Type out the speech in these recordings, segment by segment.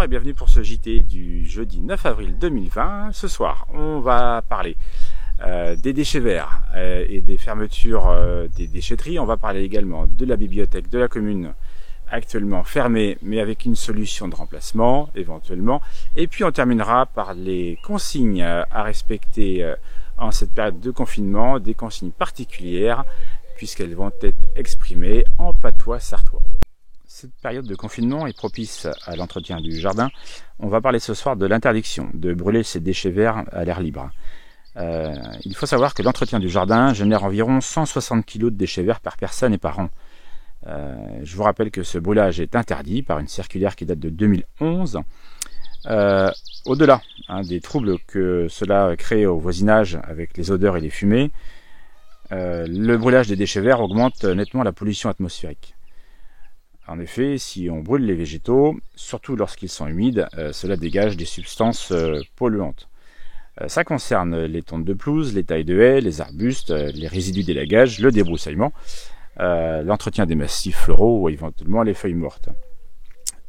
bienvenue pour ce JT du jeudi 9 avril 2020. Ce soir, on va parler des déchets verts et des fermetures des déchetteries. On va parler également de la bibliothèque de la commune actuellement fermée, mais avec une solution de remplacement éventuellement. Et puis on terminera par les consignes à respecter en cette période de confinement, des consignes particulières, puisqu'elles vont être exprimées en patois sartois. Cette période de confinement est propice à l'entretien du jardin. On va parler ce soir de l'interdiction de brûler ces déchets verts à l'air libre. Il faut savoir que l'entretien du jardin génère environ 160 kg de déchets verts par personne et par an. Je vous rappelle que ce brûlage est interdit par une circulaire qui date de 2011. Au-delà des troubles que cela crée au voisinage avec les odeurs et les fumées, le brûlage des déchets verts augmente nettement la pollution atmosphérique. En effet, si on brûle les végétaux, surtout lorsqu'ils sont humides, cela dégage des substances polluantes. Ça concerne les tontes de pelouse, les tailles de haies, les arbustes, les résidus d'élagage, le débroussaillement, l'entretien des massifs floraux ou éventuellement les feuilles mortes.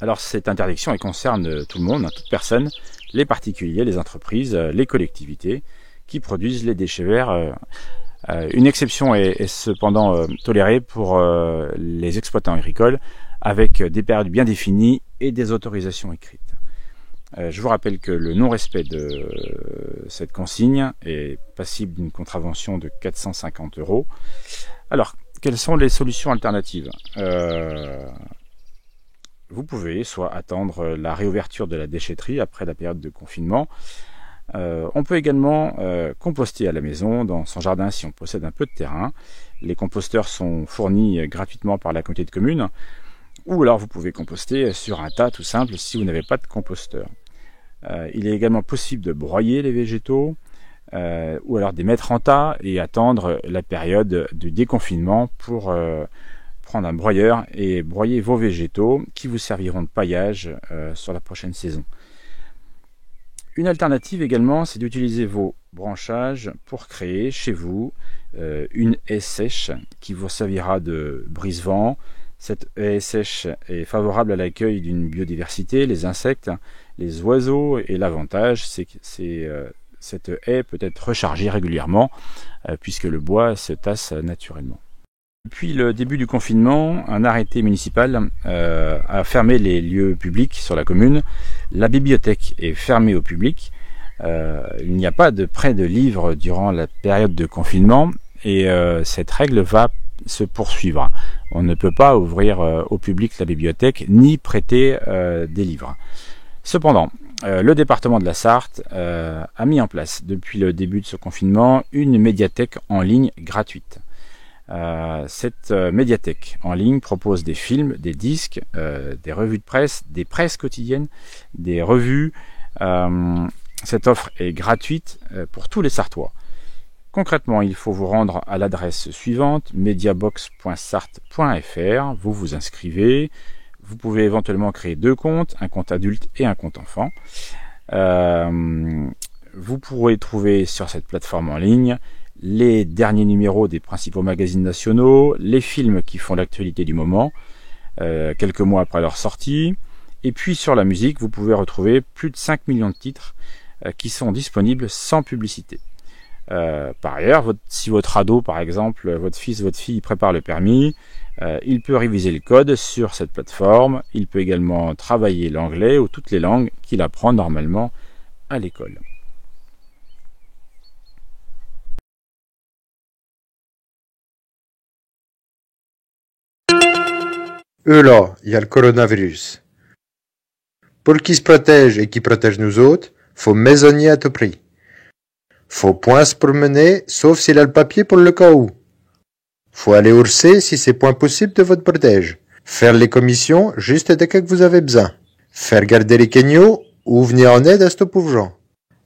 Alors cette interdiction elle concerne tout le monde, toute personne, les particuliers, les entreprises, les collectivités qui produisent les déchets verts. Une exception est cependant tolérée pour les exploitants agricoles avec des périodes bien définies et des autorisations écrites. Je vous rappelle que le non-respect de cette consigne est passible d'une contravention de 450 €. Alors, quelles sont les solutions alternatives ? Vous pouvez soit attendre la réouverture de la déchetterie après la période de confinement. On peut également composter à la maison, dans son jardin si on possède un peu de terrain. Les composteurs sont fournis gratuitement par la communauté de communes. Ou alors vous pouvez composter sur un tas tout simple si vous n'avez pas de composteur. Il est également possible de broyer les végétaux ou alors de les mettre en tas et attendre la période du déconfinement pour prendre un broyeur et broyer vos végétaux qui vous serviront de paillage sur la prochaine saison. Une alternative également, c'est d'utiliser vos branchages pour créer chez vous une haie sèche qui vous servira de brise-vent. Cette haie sèche est favorable à l'accueil d'une biodiversité, les insectes, les oiseaux, et l'avantage, c'est que cette haie peut être rechargée régulièrement puisque le bois se tasse naturellement. Depuis le début du confinement, un arrêté municipal a fermé les lieux publics sur la commune. La bibliothèque est fermée au public. Il n'y a pas de prêt de livres durant la période de confinement et cette règle va se poursuivre. On ne peut pas ouvrir au public la bibliothèque ni prêter des livres. Cependant, le département de la Sarthe a mis en place depuis le début de ce confinement une médiathèque en ligne gratuite. Cette médiathèque en ligne propose des films, des disques, des revues de presse, des presses quotidiennes, des revues. Cette offre est gratuite pour tous les Sartois. Concrètement, il faut vous rendre à l'adresse suivante, mediabox.sarthe.fr. Vous vous inscrivez. Vous pouvez éventuellement créer 2 comptes, un compte adulte et un compte enfant. Vous pourrez trouver sur cette plateforme en ligne les derniers numéros des principaux magazines nationaux, les films qui font l'actualité du moment, quelques mois après leur sortie. Et puis sur la musique, vous pouvez retrouver plus de 5 millions de titres qui sont disponibles sans publicité. Par ailleurs, si votre ado, par exemple, votre fils, votre fille prépare le permis, il peut réviser le code sur cette plateforme. Il peut également travailler l'anglais ou toutes les langues qu'il apprend normalement à l'école. Là, il y a le coronavirus. Pour qu'il se protège et qu'il protège nous autres, faut maisonnier à tout prix. Faut point se promener, sauf s'il a le papier pour le cas où. Faut aller ourser si c'est point possible de votre protège. Faire les commissions juste dès que vous avez besoin. Faire garder les kenyos ou venir en aide à ce pauvre gens.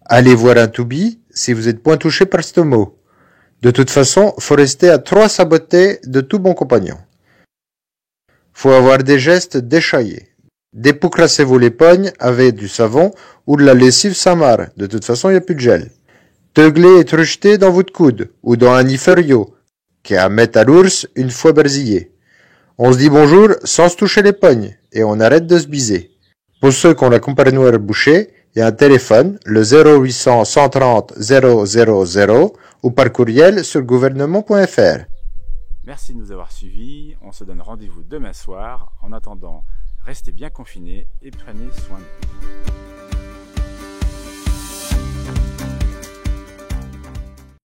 Allez voir un toubi si vous êtes point touché par ce mot. De toute façon, faut rester à 3 sabotés de tout bon compagnon. Faut avoir des gestes déchaillés. Dépoucrassez-vous les pognes avec du savon ou de la lessive Samar. De toute façon, il n'y a plus de gel. Teugler et trucheter dans votre coude ou dans un iferio, qui à mettre à l'ours une fois barzillé. On se dit bonjour sans se toucher les pognes et on arrête de se biser. Pour ceux qui ont la compagnie bouchée, il y a un téléphone, le 0800 130 000 ou par courriel sur gouvernement.fr. Merci de nous avoir suivis. On se donne rendez-vous demain soir. En attendant, restez bien confinés et prenez soin de vous.